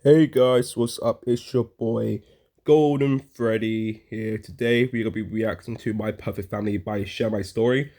Hey guys, what's up? It's your boy Golden Freddy here. Today we're gonna be reacting to My Perfect Family by Share My Story.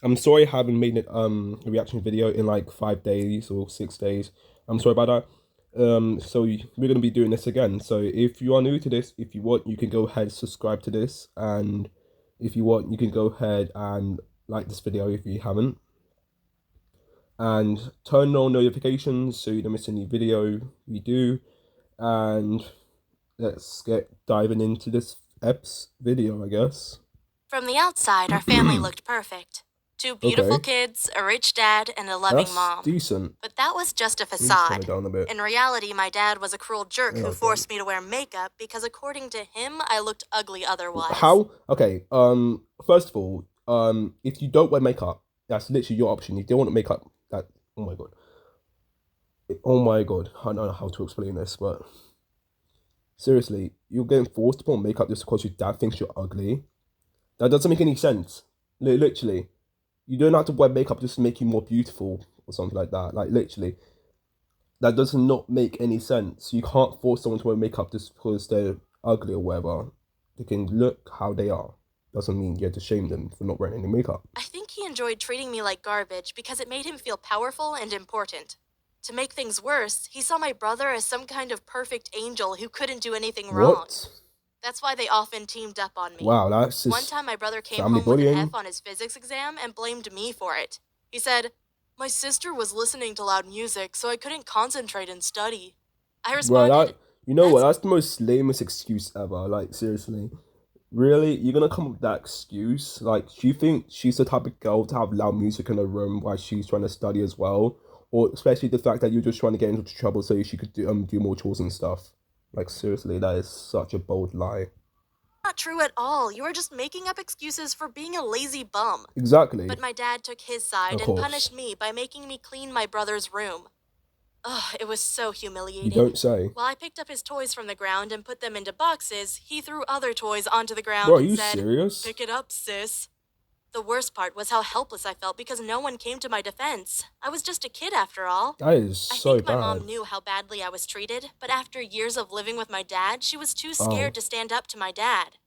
I'm sorry I haven't made a reaction video in like 5 days or 6 days. I'm sorry about that. We're gonna be doing this again. So if you are new to this, if you want, you can go ahead and subscribe to this, and if you want, you can go ahead and like this video if you haven't, and turn on notifications so you don't miss any video we do. And let's get diving into this Epps video, I guess. From the outside, our family looked perfect. Two beautiful Okay, kids, a rich dad, and a loving that's mom. decent. But that was just a Let me just turn it facade. down a bit. In reality, my dad was a cruel jerk who Oh god. forced me to wear makeup because, according to him, I looked ugly otherwise. How? Okay. First of all, if you don't wear makeup, that's literally your option. If you don't want makeup, that. Oh my god. Oh my god. I don't know how to explain this, but seriously, you're getting forced to put on makeup just because your dad thinks you're ugly. That doesn't make any sense. Literally. You don't have to wear makeup just to make you more beautiful or something like that. Like literally, that does not make any sense. You can't force someone to wear makeup just because they're ugly or whatever. They can look how they are. Doesn't mean you have to shame them for not wearing any makeup. I think he enjoyed treating me like garbage because it made him feel powerful and important. To make things worse, he saw my brother as some kind of perfect angel who couldn't do anything wrong. What? That's why they often teamed up on me. Wow, that's One just time, my brother came family home with an bullying. F on his physics exam and blamed me for it. He said, "My sister was listening to loud music, so I couldn't concentrate and study." I Bro, responded, you know what? "That's That's the most lamest excuse ever. Like seriously. Really? You're gonna come up with that excuse? Like, do you think she's the type of girl to have loud music in her room while she's trying to study as well? Or especially the fact that you're just trying to get into trouble so she could do more chores and stuff? Like, seriously, that is such a bold lie. not true at all. You are just making up excuses for being a lazy bum." Exactly. But my dad took his side Of and course. punished me by making me clean my brother's room. Ugh, it was so You humiliating. don't say. While I picked up his toys from the ground and put them into boxes, he threw other toys onto the Bro, ground are and you said, serious? "Pick it up, sis." The worst part was how helpless I felt because no one came to my defense. I was just a kid after all. That is I so think my bad. mom knew how badly I was treated, but after years of living with my dad, she was too Oh. scared to stand up to my dad.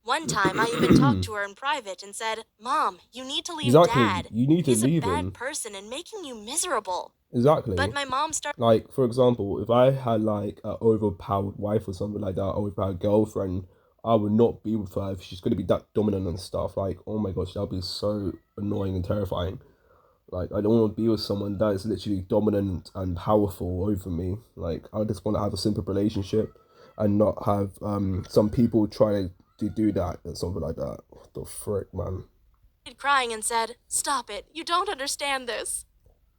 One time, I even talked to her in private and said, "Mom, you need to leave Exactly. Dad. You need to He's a leave bad him. person and making you miserable." But Exactly. my mom started. Like, for example, if I had like an overpowered wife or something like that, or if I had a girlfriend, I would not be with her if she's gonna be that dominant and stuff. Like, oh my gosh, that'd be so annoying and terrifying. Like, I don't want to be with someone that is literally dominant and powerful over me. Like, I just want to have a simple relationship and not have some people trying to do that or something like that. What the frick, man? Crying and said, "Stop it, you don't understand this."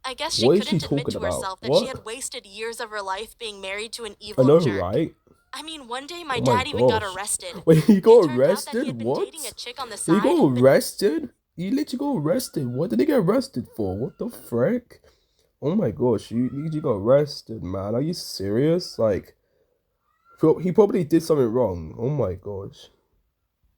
I guess she What is she couldn't admit talking to about? herself that she What? had wasted years of her life being married to an I evil know, jerk. right? I mean, one day my Oh my dad even got gosh. arrested. Wait, he It got turned out that he arrested? had been dating a What? chick on the He side, got but arrested? He literally got arrested. What did he get arrested for? What the frick? Oh my gosh, you literally got arrested, man. Are you serious? Like, he probably did something wrong. Oh my gosh.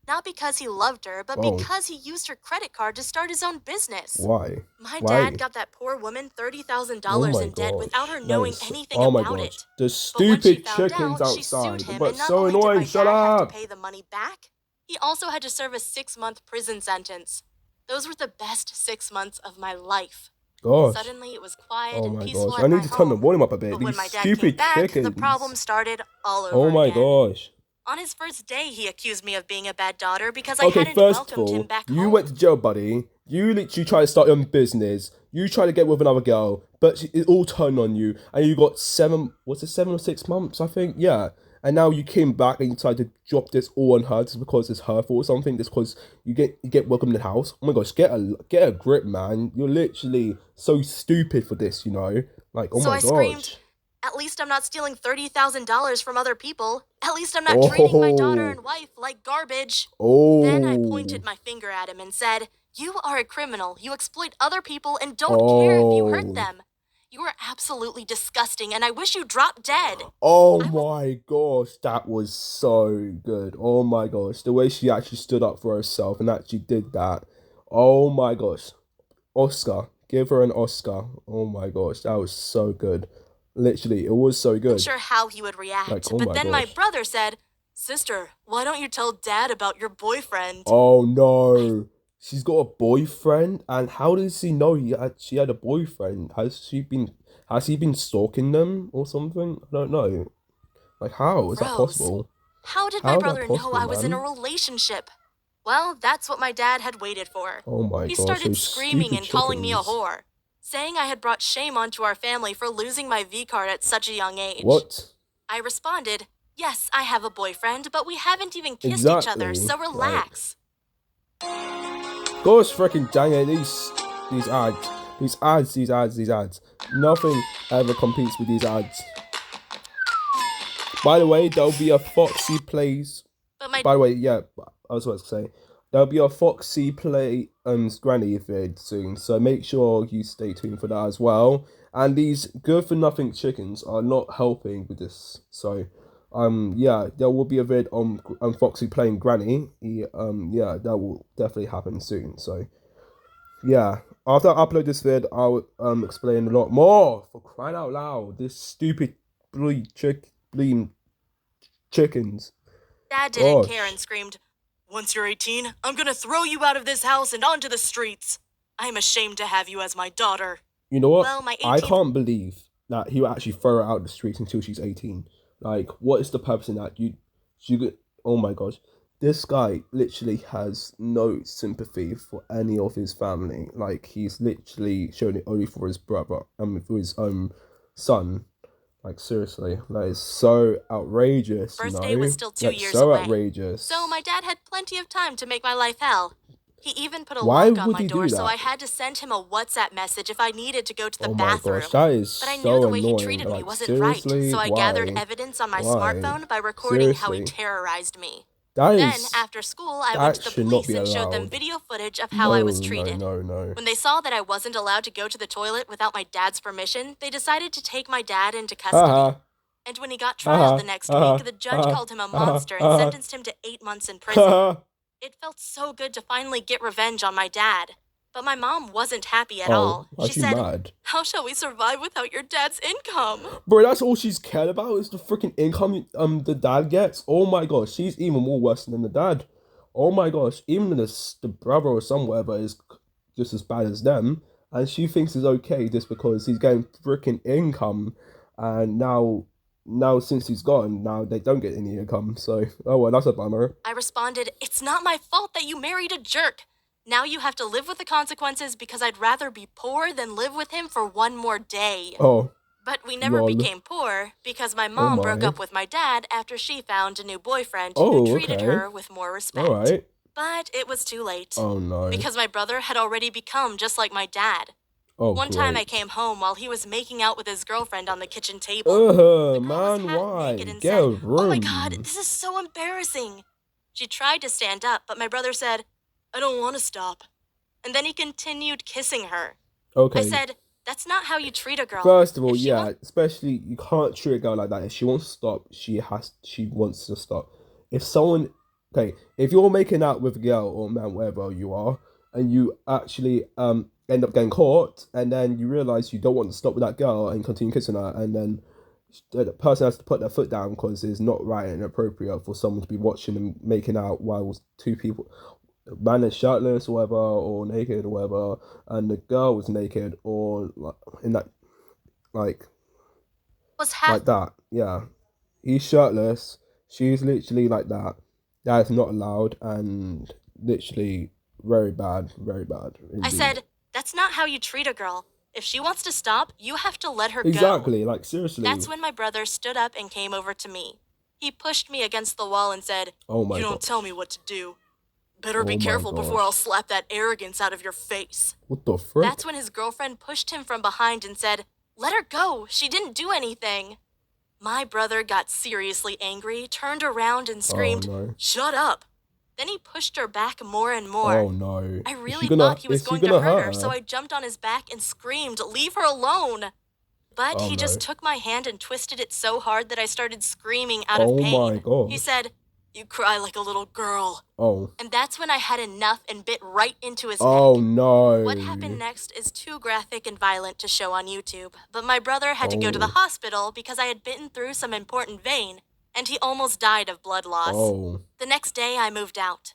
not because he loved her, but Oh, because he used her credit card to start his own business. why? My dad Why? got that poor woman Oh $30,000 my in debt without gosh. her That knowing is, anything oh my about gosh. it. The But when she stupid found chickens out, she sued outside. him, But and not so only did annoying. my Shut dad have to up. pay the money back, he also had to serve a 6-month prison sentence. Those were the best 6 months of my life. Gosh. Suddenly, it was quiet Oh and my peaceful gosh. I at need my to turn the home. volume up a bit. But when These my dad came stupid back, the chickens. problem started all Oh over my again. gosh. On his first day, he accused me of being a bad daughter because I Okay, hadn't first of welcomed him all, back you went home. to jail, buddy. You literally tried to start your own business. You tried to get with another girl, but it all turned on you, and you got seven. Was it 7 or 6 months? I think, yeah. And now you came back and you decided to drop this all on her just because it's her fault or something. Just because you get welcome in the house. Oh my gosh, get a grip, man. You're literally so stupid for this. Like, oh So my I screamed, gosh. "At least I'm not stealing $30,000 from other people. At least I'm not treating my daughter Oh, and wife like garbage." Then I oh, pointed my finger at him and said, "You are a criminal. You exploit other people and don't care if you hurt oh. them. You are absolutely disgusting, and I wish you dropped dead." Oh I was my gosh, that was so good. Oh my gosh, the way she actually stood up for herself and actually did that. Oh my gosh, Oscar, give her an Oscar. Oh my gosh, that was so good. Literally, it was so good. Sure how he would react, Like, oh but my then my gosh. brother said, "Sister, why don't you tell Dad about your boyfriend?" Oh no. She's got a boyfriend, and how does she know she had a boyfriend? Has he been stalking them or something? I don't know. Like, how is that Rose, possible? how did my How is that brother know possible, I was in a man? relationship? Well, that's what my dad had waited for. Oh my He gosh, started those screaming stupid and calling me a chickens. whore, saying I had brought shame onto our family for losing my V card at such a young age. What? I responded, "Yes, I have a boyfriend, but we haven't even kissed each other, Exactly. so Like, relax." gosh freaking dang it, these ads. These ads. Nothing ever competes with these ads. By the way, there'll be a Foxy Plays. But my By the way, yeah, I was about to say there'll be a Foxy Play Granny vid soon, so make sure you stay tuned for that as well. And these good for nothing chickens are not helping with this. So yeah, there will be a vid on Foxy playing Granny. Yeah, that will definitely happen soon. So yeah. After I upload this vid, I'll explain a lot more. For crying out loud, this stupid bleem chickens. dad didn't care Gosh. and screamed, "Once you're 18, I'm gonna throw you out of this house and onto the streets. I'm ashamed to have you as my daughter." You know what? Well, my I 18th. can't believe that he will actually throw her out the streets until she's 18. Like, what is the purpose in that? You get, oh my gosh. This guy literally has no sympathy for any of his family. Like, he's literally showing it only for his brother, for his son. Like, seriously, that is so outrageous, you Birthday was know? still 2 years That's so away, outrageous. so my dad had plenty of time to make my life hell. He even put a Why lock on would my he door, do so that? I had to send him a WhatsApp message if I needed to go to the Oh my gosh, bathroom. that is But I knew so the way he annoying. treated me Like, wasn't right, seriously? so I gathered Why? evidence on my Why? smartphone by recording how he Seriously? terrorized me. That Then, is after school, I went that to the should not police be and showed them allowed. video footage of how I No, was no, treated. no, no. When they saw that I wasn't allowed to go to the toilet without my dad's permission, they decided to take my dad into custody. Haha, And when he got trialed the haha, next week, haha, the judge haha, called him a haha, monster and haha, sentenced him to 8 months in prison. haha. It felt so good to finally get revenge on my dad. But my mom wasn't happy at Oh, all. She aren't you said, mad? "How shall we survive without your dad's income?" Bro, that's all she's cared about is the freaking income the dad gets. Oh my gosh, she's even more worse than the dad. Oh my gosh, even the brother or some whatever is just as bad as them, and she thinks it's okay just because he's getting freaking income, and now since he's gone, now they don't get any income. So oh well, that's a bummer. I responded, "It's not my fault that you married a jerk. Now you have to live with the consequences because I'd rather be poor than live with him for one more day." Oh But we never lol. became poor because my Oh mom broke my. up with my dad after she found a new boyfriend who Oh treated okay. her with more All respect. right. But it was too late Oh no. because my brother had already become just like my dad. Oh One time I great. came home while he was making out with his girlfriend on the kitchen table. The girl was Man, half naked why? and Get said, a "Oh my god, room. this is so embarrassing." She tried to stand up, but my brother said, "I don't want to stop." And then he continued kissing her. I Okay. said, "That's not how you treat a girl. First of all, If she yeah, wants..." especially you can't treat a girl like that. If she wants to stop, she wants to stop. If someone okay, if you're making out with a girl or man, wherever you are, and you actually end up getting caught, and then you realize you don't want to stop with that girl and continue kissing her, and then the person has to put their foot down because it's not right and appropriate for someone to be watching them making out while two people man is shirtless or whatever or naked or whatever and the girl was naked or like in that like Was half like that. Yeah. He's shirtless. She's literally like that. That is not allowed and literally very bad I indeed. said, "That's not how you treat a girl. If she wants to stop, you have to let her go." Exactly, like seriously. That's when my brother stood up and came over to me. He pushed me against the wall and said, Oh "You my don't tell gosh. me what to do. Better be Oh my careful before I'll gosh. slap that arrogance out of your face." What the That's frick? when his girlfriend pushed him from behind and said, "Let her go. She didn't do anything." My brother got seriously angry, turned around, and Oh screamed, no. "Shut up." Then he pushed her back more and more. Oh no. I really thought he was Is she going to gonna hurt hurt her, so her? I jumped on his back and screamed, "Leave her alone." But Oh he just no. took my hand and twisted it so hard that I started screaming out of Oh my pain. He gosh. said, You cry like a little girl. Oh. And that's when I had enough and bit right into his Oh neck. no. What happened next is too graphic and violent to show on YouTube, but my brother had to go to the Oh. hospital because I had bitten through some important vein, and he almost died of blood loss. Oh. The next day, I moved out.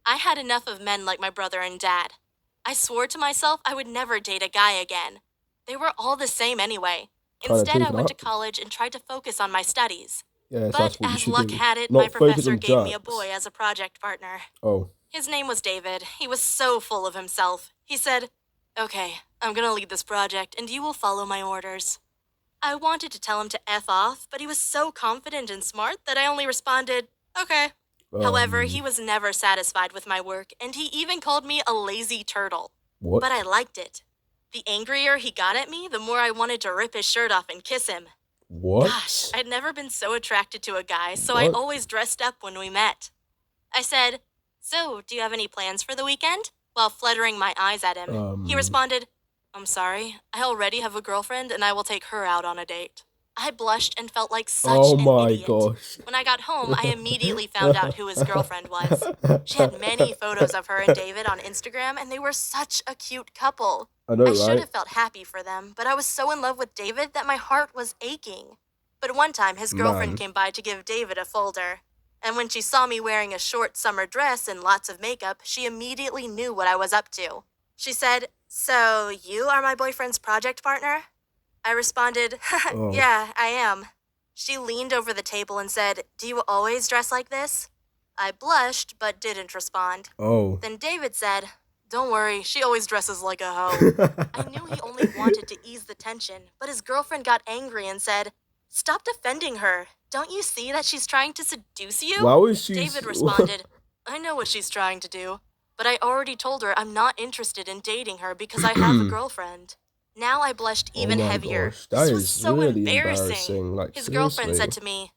I had enough of men like my brother and dad. I swore to myself I would never date a guy again. They were all the same anyway. Kind of Instead, I taken went to up. college and tried to focus on my studies. Yes, But that's what you as should luck do. had it, my Not focus professor on gave me a jerks. boy as a project partner. Oh. His name was David. He was so full of himself. He said, "Okay, I'm gonna lead this project, and you will follow my orders." I wanted to tell him to F off, but he was so confident and smart that I only responded, "Okay." However, he was never satisfied with my work, and he even called me a lazy turtle. What? But I liked it. The angrier he got at me, the more I wanted to rip his shirt off and kiss him. What? Gosh, I'd never been so attracted to a guy, so I What? always dressed up when we met. I said, "So, do you have any plans for the weekend?" While fluttering my eyes at him. He responded, "I'm sorry, I already have a girlfriend and I will take her out on a date." I blushed and felt like such Oh an my idiot. gosh. When I got home, I immediately found out who his girlfriend was. She had many photos of her and David on Instagram, and they were such a cute couple. I know, I should right? have felt happy for them, but I was so in love with David that my heart was aching. But one time, his girlfriend Man. came by to give David a folder. And when she saw me wearing a short summer dress and lots of makeup, she immediately knew what I was up to. She said, "So, you are my boyfriend's project partner?" I responded, Oh. "Yeah, I am." She leaned over the table and said, "Do you always dress like this?" I blushed, but didn't respond. Oh. Then David said, "Don't worry, she always dresses like a hoe." I knew he only wanted to ease the tension, but his girlfriend got angry and said, "Stop defending her. Don't you see that she's trying to seduce you?" Why was she? David responded, "I know what she's trying to do, but I already told her I'm not interested in dating her because I have a girlfriend." Now I blushed even oh my heavier. gosh, that This is was so really embarrassing. Like His seriously. girlfriend said to me,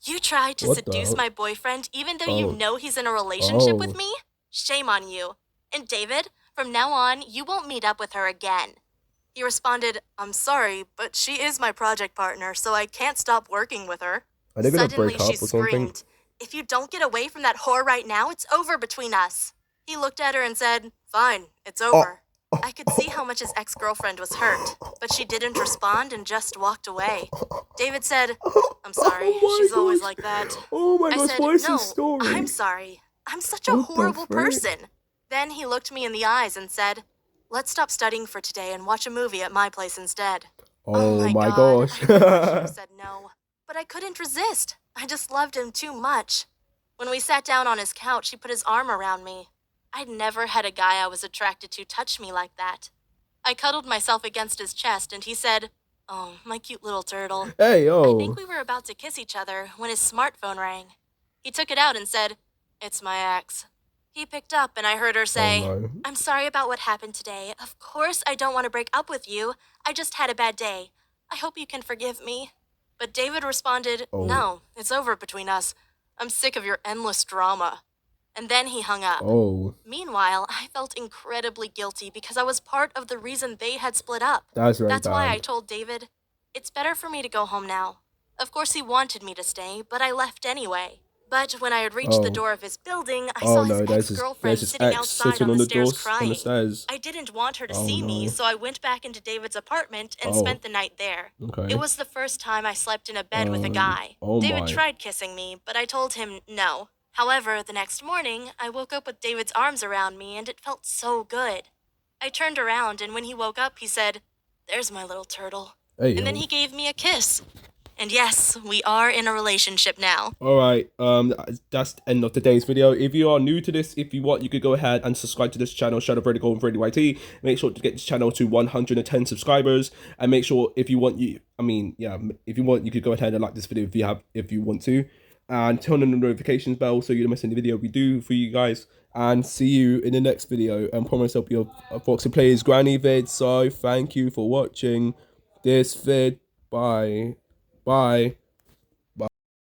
"You tried to What seduce the? my boyfriend even though Oh. you know he's in a relationship with Oh. me? Shame on you. And David, from now on, you won't meet up with her again." He responded, "I'm sorry, but she is my project partner, so I can't stop working with her." Are they gonna Suddenly, break up she or something? screamed, "If you don't get away from that whore right now, it's over between us." He looked at her and said, "Fine, it's over." I could see how much his ex-girlfriend was hurt, but she didn't respond and just walked away. David said, "I'm sorry, Oh she's my always gosh. like that." Oh my I gosh, said, what is "No, this story? I'm sorry. I'm such a What the horrible frick? person." Then he looked me in the eyes and said, "Let's stop studying for today and watch a movie at my place instead." Oh my God, gosh. I knew I should have said no, but I couldn't resist. I just loved him too much. When we sat down on his couch, he put his arm around me. I'd never had a guy I was attracted to touch me like that. I cuddled myself against his chest and he said, "Oh, my cute little turtle." Hey, I yo. think we were about to kiss each other when his smartphone rang. He took it out and said, "It's my ex." He picked up and I heard her say, Oh no. "I'm sorry about what happened today. Of course I don't want to break up with you. I just had a bad day. I hope you can forgive me." But David responded, Oh. "No, it's over between us. I'm sick of your endless drama." And then he hung up. Oh. Meanwhile, I felt incredibly guilty because I was part of the reason they had split up. That's very That's why I bad. told David, "It's better for me to go home now." Of course, he wanted me to stay, but I left anyway. But when I had reached the Oh. door of his building, I Oh saw his no, there's ex-girlfriend his sitting ex outside sitting on on the the stairs doors on the crying. stairs. I didn't want her to Oh see me, no. so I went back into David's apartment and Oh. spent the night there. Okay. It was the first time I slept in a bed with a guy. Oh David my. tried kissing me, but I told him no. However, the next morning, I woke up with David's arms around me and it felt so good. I turned around and when he woke up, he said, "There's my little turtle." Hey, And then yo. he gave me a kiss. And yes, we are in a relationship now. Alright, that's the end of today's video. If you are new to this, if you want, you could go ahead and subscribe to this channel, Shadow Freddy and Freddy YT. Make sure to get this channel to 110 subscribers. And make sure if you want, if you want, you could go ahead and like this video if you want to. And turn on the notifications bell so you don't miss any video we do for you guys. And see you in the next video. And promise I'll be a Foxy Plays Granny vid. So thank you for watching this vid. Bye. Bye.